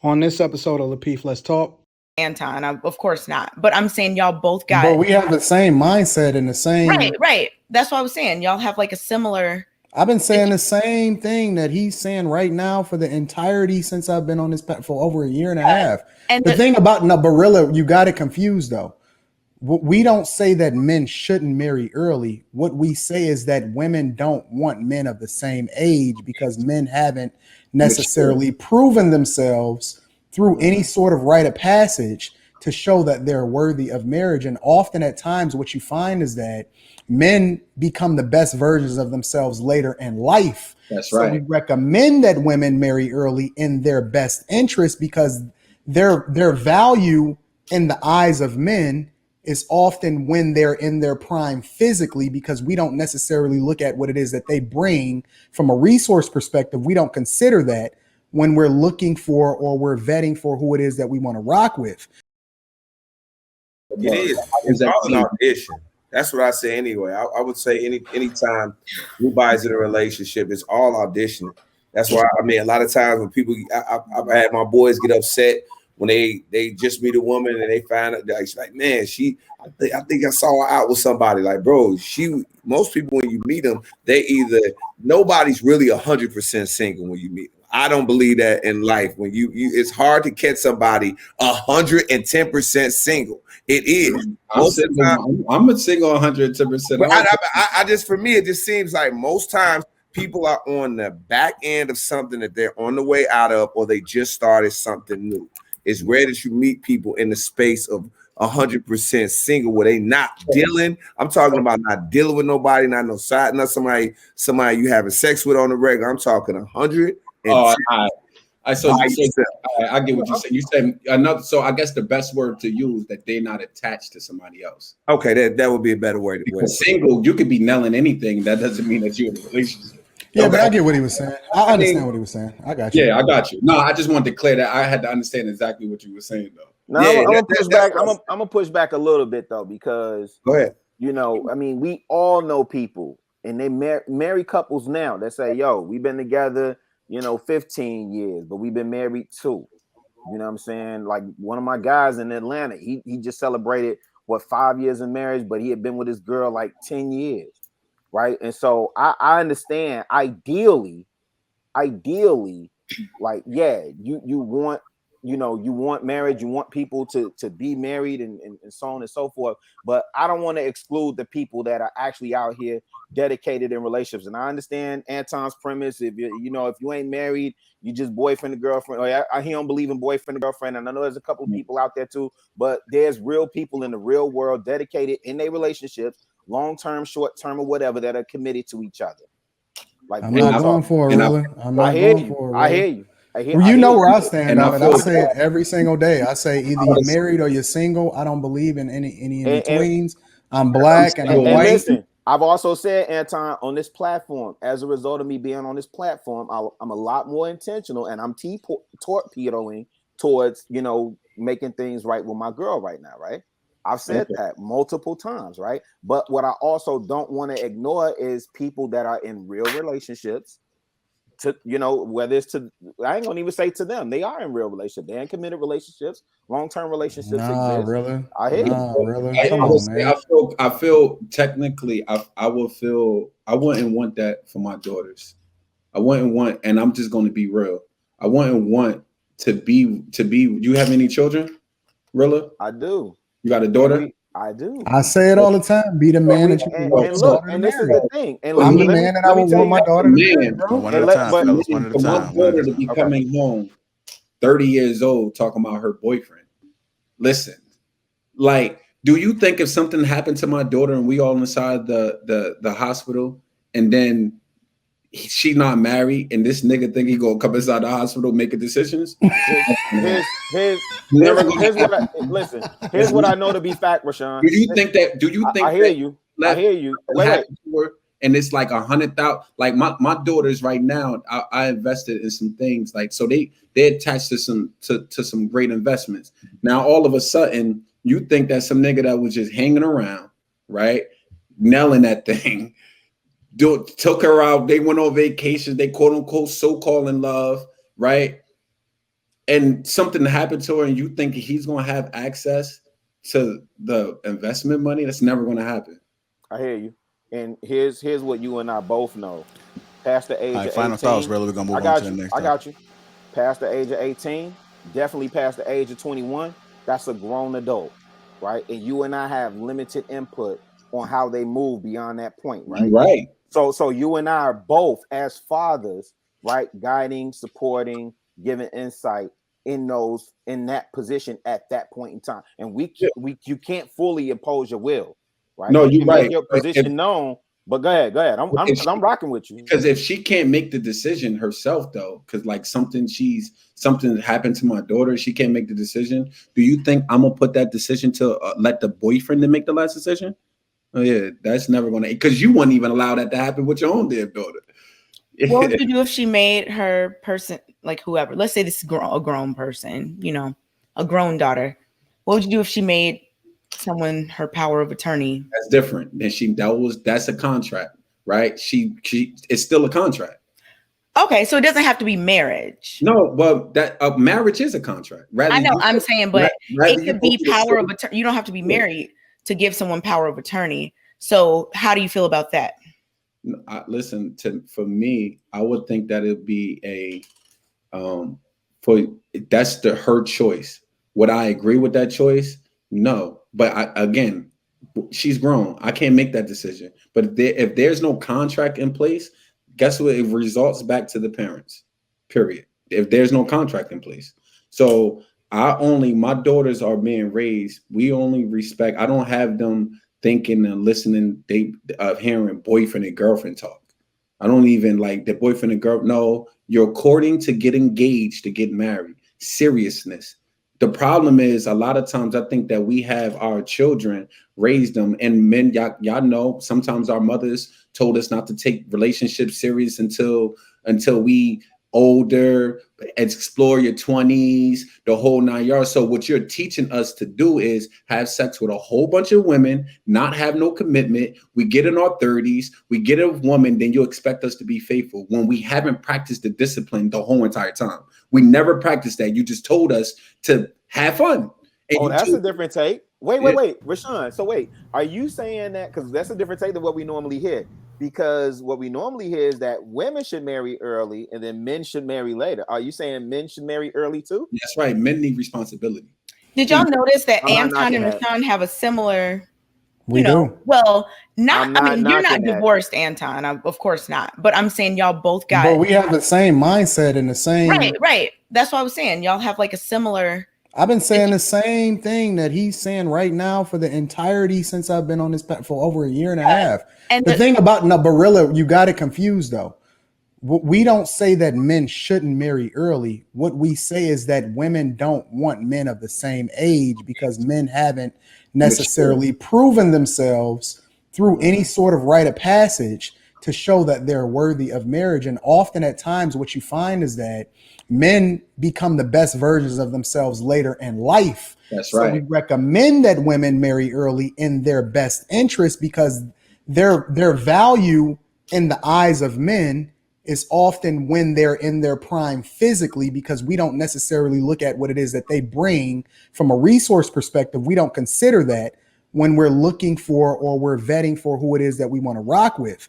On this episode of Lapeef, Let's Talk. Anton, of course not. But I'm saying y'all both got. But we have the same mindset and the same. Right. That's what I was saying. Y'all have like a similar. I've been saying the same thing that he's saying right now for the entirety since I've been on this for over a year and a half. And the thing about Barilla, you got it confused though. We don't say that men shouldn't marry early. What we say is that women don't want men of the same age because men haven't necessarily proven themselves through any sort of rite of passage to show that they're worthy of marriage. And often at times what you find is that men become the best versions of themselves later in life. That's right. So we recommend that women marry early in their best interest because their value in the eyes of men is often when they're in their prime physically, because we don't necessarily look at what it is that they bring from a resource perspective. We don't consider that when we're looking for or we're vetting for who it is that we want to rock with. It is. It's all an audition. That's what I say anyway. I would say anytime anybody's in a relationship, it's all auditioning. That's why, I mean, a lot of times when people, I've had my boys get upset when they just meet a woman and they find out, like, man, I think I saw her out with somebody. Like, bro, most people when you meet them, nobody's really 100% single when you meet them. I don't believe that in life. When you it's hard to catch somebody 110% single. It is. I'm a single 110%. I just, for me, it just seems like most times people are on the back end of something that they're on the way out of, or they just started something new. It's rare that you meet people in the space of 100% single where they not dealing. I'm talking about not dealing with nobody, not no side, not somebody you having sex with on the regular. I'm talking 100. I get what you say. You said another. So I guess the best word to use that they're not attached to somebody else. Okay, that would be a better word. Because single, you could be nailing anything. That doesn't mean that you're in a relationship. Yeah, but I get what he was saying. I understand what he was saying. I got you. Yeah, I got you. No, I just wanted to clear that. I had to understand exactly what you were saying, though. No, I'm gonna push back. I'm gonna push back a little bit though, because go ahead. I mean, we all know people, and they marry couples now that say, "Yo, we've been together, 15 years, but we've been married too." You know what I'm saying? Like one of my guys in Atlanta, he just celebrated 5 years in marriage, but he had been with his girl like 10 years. Right. And so I understand ideally, like, yeah, you want, you want marriage, you want people to be married and so on and so forth. But I don't want to exclude the people that are actually out here dedicated in relationships. And I understand Anton's premise. If you ain't married, you just boyfriend and girlfriend. Or he don't believe in boyfriend and girlfriend. And I know there's a couple of people out there too, but there's real people in the real world dedicated in their relationships, long-term, short-term, or whatever, that are committed to each other. Like, I'm not going for it, really. I hear you. You know where I stand on it. I say it every single day. I say either you're married or you're single. I don't believe in any in-betweens. I'm black and I'm white. Listen, I've also said, Anton, on this platform, as a result of me being on this platform, I'm a lot more intentional, and I'm torpedoing towards, making things right with my girl right now, right? I've said that multiple times, right? But what I also don't want to ignore is people that are in real relationships. Whether it's I ain't gonna even say to them, they are in real relationships, they're in committed relationships, long-term relationships exist. Really? I hear you. Really? Come on, man. I feel technically, I wouldn't want that for my daughters. I wouldn't want, and I'm just going to be real. I wouldn't want to be. You have any children, Rilla? I do. You got a daughter? I do. I say it all the time. Be the man that you want. And look, and this is the thing. And I'm the man that I would want my daughter to be, bro. One at a time, fellas. One at a time. For my daughter to be coming home 30 years old talking about her boyfriend. Listen, like, do you think if something happened to my daughter and we all inside the hospital, and then she not married, and this nigga think he gonna come inside the hospital making decisions? Here's what I know to be fact, Rashawn. Do you think I hear you? I hear you. And it's like 100,000. Like my daughters right now, I invested in some things, like, so they attached to some great investments. Now all of a sudden you think that some nigga that was just hanging around, right, nailing that thing, took her out, they went on vacation, they quote unquote so-called in love, right? and something happened to her and you think he's going to have access to the investment money, that's never going to happen. I hear you. And here's what you and I both know. Past the age of 18. Final thoughts, brother. We're going to move on to the next. I got you. Past the age of 18, definitely past the age of 21, that's a grown adult, right? And you and I have limited input on how they move beyond that point, right? Right. So you and I are both, as fathers, right, guiding, supporting, giving insight in that position at that point in time. And you can't fully impose your will, right? No, you're right. Make your position known. But go ahead. I'm rocking with you. Because if she can't make the decision herself, though, because like something happened to my daughter, she can't make the decision. Do you think I'm gonna put that decision to let the boyfriend to make the last decision? Oh yeah, that's never gonna, because you wouldn't even allow that to happen with your own damn daughter. What would you do if she made her person, like whoever? Let's say this is a grown person, a grown daughter. What would you do if she made someone her power of attorney? That's different. And that's a contract, right? It's still a contract. Okay, so it doesn't have to be marriage. No, but that marriage is a contract. I know, I'm saying, but it could be power of attorney. You don't have to be married to give someone power of attorney. So how do you feel about that? For me, I would think that it'd be that's her choice. Would I agree with that choice? No, but again, she's grown. I can't make that decision. But if there's no contract in place, guess what? It results back to the parents, period. If there's no contract in place. So my daughters are being raised. We only respect, I don't have them thinking and listening, hearing boyfriend and girlfriend talk. I don't even like the boyfriend and girl. No, you're courting to get engaged, to get married. Seriousness. The problem is a lot of times I think that we have our children raise them, and men, y'all know, sometimes our mothers told us not to take relationships serious until we older, explore your 20s, the whole 9 yards. So what you're teaching us to do is have sex with a whole bunch of women, not have no commitment. We get in our 30s, we get a woman, then you expect us to be faithful when we haven't practiced the discipline the whole entire time. We never practiced that. You just told us to have fun. And that's a different take. Wait, Rashawn. So wait, are you saying that, because that's a different take than what we normally hear? Because what we normally hear is that women should marry early and then men should marry later. Are you saying men should marry early too? That's right. Men need responsibility. Did y'all notice that Anton and Rashawn have a similar? We do. Well, I mean, you're not divorced, Anton. Of course not. But I'm saying y'all both got. But we have the same mindset and the same. Right. That's what I was saying. Y'all have like a similar. I've been saying the same thing that he's saying right now for the entirety since I've been on this for over a year and a half. And the thing about Barilla, you got it confused though. We don't say that men shouldn't marry early. What we say is that women don't want men of the same age because men haven't necessarily proven themselves through any sort of rite of passage to show that they're worthy of marriage. And often at times what you find is that men become the best versions of themselves later in life. That's right. So we recommend that women marry early in their best interest because their value in the eyes of men is often when they're in their prime physically, because we don't necessarily look at what it is that they bring from a resource perspective. We don't consider that when we're looking for or we're vetting for who it is that we want to rock with.